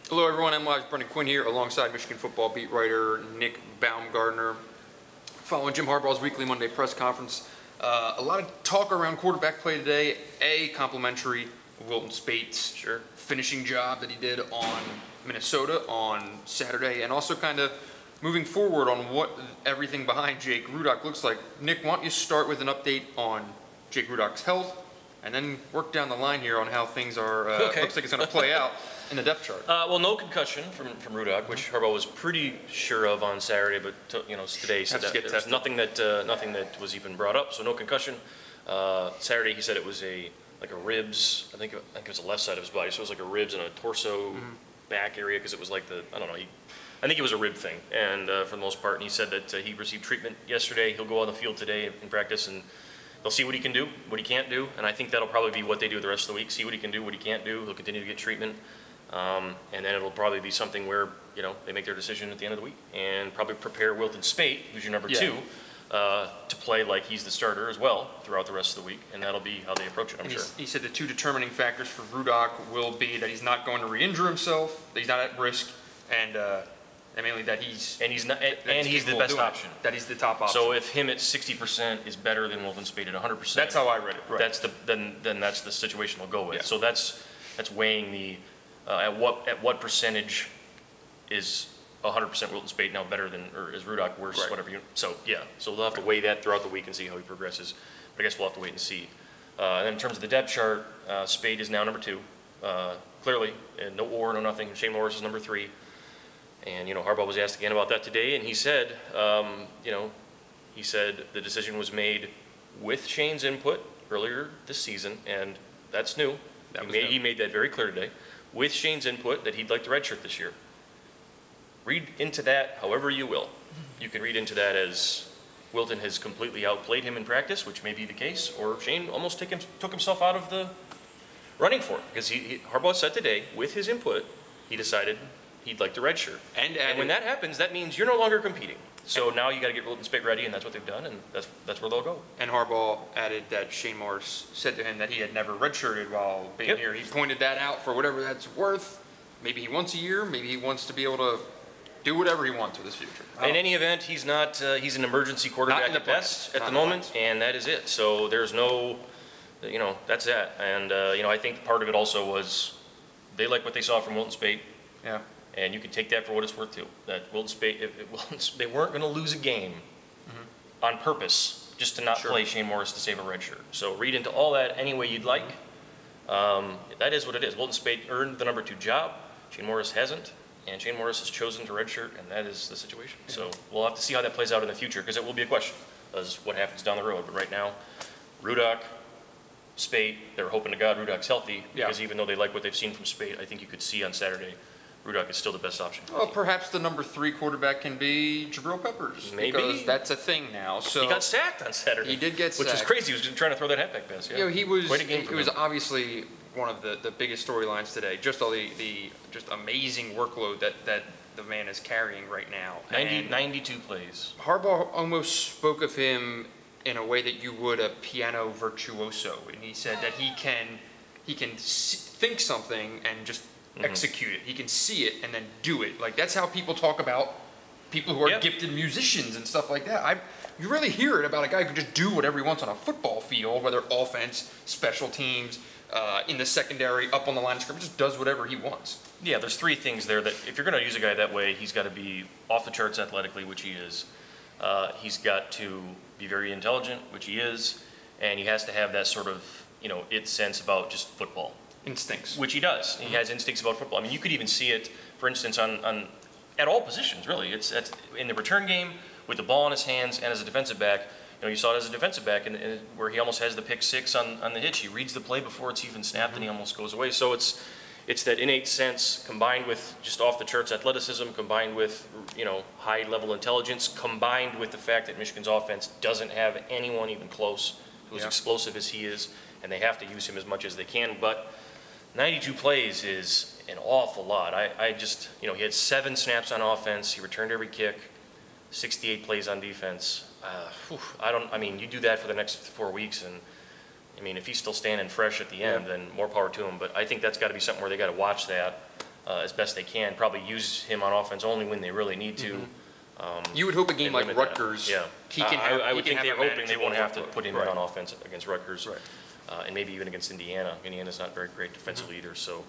Hello everyone, MLive's Brendan Quinn here alongside Michigan football beat writer Nick Baumgardner. Following Jim Harbaugh's weekly Monday press conference, a lot of talk around quarterback play today. Complimentary Wilton Spate's finishing job that he did on Minnesota on Saturday, and also kind of moving forward on what everything behind Jake Rudock looks like. Nick, why don't you start with an update on Jake Rudock's health, and then work down the line here on how things are, looks like it's going to play out in the depth chart. Well, no concussion from Rudock, which Harbaugh was pretty sure of on Saturday, but today said that there was nothing that was even brought up, so no concussion. Saturday he said it was like a ribs. I think it was the left side of his body, so it was like a ribs and a torso back area, because it was like I think it was a rib thing, and for the most part. And he said that he received treatment yesterday. He'll go on the field today in practice, and they'll see what he can do, what he can't do, and I think that'll probably be what they do the rest of the week. See what he can do, what he can't do. He'll continue to get treatment. And then it'll probably be something where, they make their decision at the end of the week, and probably prepare Wilton Spate, who's your number two, to play like he's the starter as well throughout the rest of the week, and that'll be how they approach it, I'm sure. He said the two determining factors for Rudock will be that he's not going to re-injure himself, that he's not at risk, and mainly that he's the best option. That he's the top option. So if him at 60% is better than Wilton Spate at 100%, that's how I read it. Right. Then that's the situation they'll go with. Yeah. So that's weighing the at what percentage is 100% Wilton Spate now better than, or is Rudock worse? Right. Whatever. So they'll have to weigh that throughout the week and see how he progresses. But I guess we'll have to wait and see. And then in terms of the depth chart, Spate is now number 2, clearly, and no war, no nothing. Shane Morris is number 3. And Harbaugh was asked again about that today, and he said, he said the decision was made with Shane's input earlier this season, and that's new. He made that very clear today. With Shane's input, that he'd like to redshirt this year. Read into that however you will. You can read into that as Wilton has completely outplayed him in practice, which may be the case, or Shane almost took himself out of the running for it, because Harbaugh said today, with his input, he decided he'd like to redshirt. And when that happens, that means you're no longer competing. So now you got to get Wilton Spate ready, and that's what they've done, and that's where they'll go. And Harbaugh added that Shane Morris said to him that he had never redshirted while being here. He pointed that out for whatever that's worth. Maybe he wants a year. Maybe he wants to be able to do whatever he wants with his future. In any event, he's not. He's an emergency quarterback at best at the moment, and that is it. So there's no, that's that. And I think part of it also was they like what they saw from Wilton Spate. Yeah. And you can take that for what it's worth too. That Wilton Spate, they weren't going to lose a game on purpose just to not play Shane Morris to save a red shirt. So read into all that any way you'd like. That is what it is. Wilton Spate earned the number 2 job. Shane Morris hasn't, and Shane Morris has chosen to redshirt, and that is the situation. So we'll have to see how that plays out in the future, because it will be a question as what happens down the road. But right now, Rudock, Spate, they're hoping to God Rudock's healthy, because even though they like what they've seen from Spate, I think you could see on Saturday Rudock is still the best option. Well, perhaps the number 3 quarterback can be Jabril Peppers. Maybe. Because that's a thing now. So he got sacked on Saturday. He did get sacked. Which was crazy. He was just trying to throw that halfback pass. Yeah. He was. It was obviously one of the biggest storylines today. Just all the just amazing workload that the man is carrying right now. 92 plays. Harbaugh almost spoke of him in a way that you would a piano virtuoso, and he said that he can think something and just execute it. He can see it and then do it. Like, that's how people talk about people who are gifted musicians and stuff like that. You really hear it about a guy who can just do whatever he wants on a football field, whether offense, special teams, in the secondary, up on the line of scrimmage, just does whatever he wants. Yeah, there's 3 things there that if you're going to use a guy that way, he's got to be off the charts athletically, which he is. He's got to be very intelligent, which he is, and he has to have that sort of, it sense about just football. Instincts. Which he does. He has instincts about football. I mean, you could even see it, for instance, at all positions, really. It's in the return game, with the ball in his hands, and as a defensive back. You saw it as a defensive back, and where he almost has the pick 6 on the hitch. He reads the play before it's even snapped, and he almost goes away. So it's that innate sense combined with just off-the-charts athleticism, combined with, high-level intelligence, combined with the fact that Michigan's offense doesn't have anyone even close who's explosive as he is, and they have to use him as much as they can. But 92 plays is an awful lot. I just, he had 7 snaps on offense. He returned every kick, 68 plays on defense. You do that for the next 4 weeks, and I mean, if he's still standing fresh at the end, then more power to him. But I think that's got to be something where they got to watch that. as best they can, probably use him on offense only when they really need to. You would hope a game and like limit that. Rutgers, Yeah. he can have. I would he can think have they're a hoping they won't have to manageable put him workload. in on offense against Rutgers. Right. And maybe even against Indiana. Indiana's not very great defensively either, so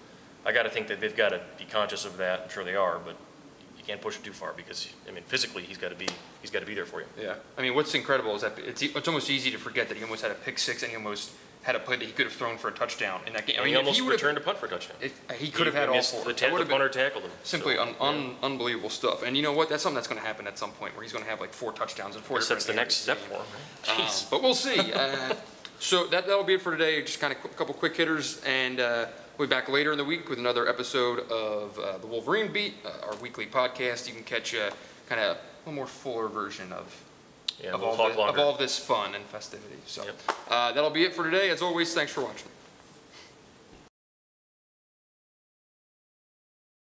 I got to think that they've got to be conscious of that. I'm sure they are, but you can't push it too far because, I mean, physically he's got to be there for you. Yeah. I mean, what's incredible is that it's almost easy to forget that he almost had a pick six and he almost had a play that he could have thrown for a touchdown in that game. I mean, he almost if he would have returned a punt for a touchdown. he could have had all missed four. The That would have punter been tackled him. simply So, unbelievable stuff. And you know what? That's something that's going to happen at some point where he's going to have like 4 touchdowns and 4 I guess that's the different next games. step for him. Jeez. But we'll see. So that'll be it for today. Just kind of a couple quick hitters, and we'll be back later in the week with another episode of the Wolverine Beat, our weekly podcast. You can catch kind of a more fuller version of Yeah, of we'll all, talk longer. of all this fun and festivity. So Yep. that'll be it for today. As always, thanks for watching.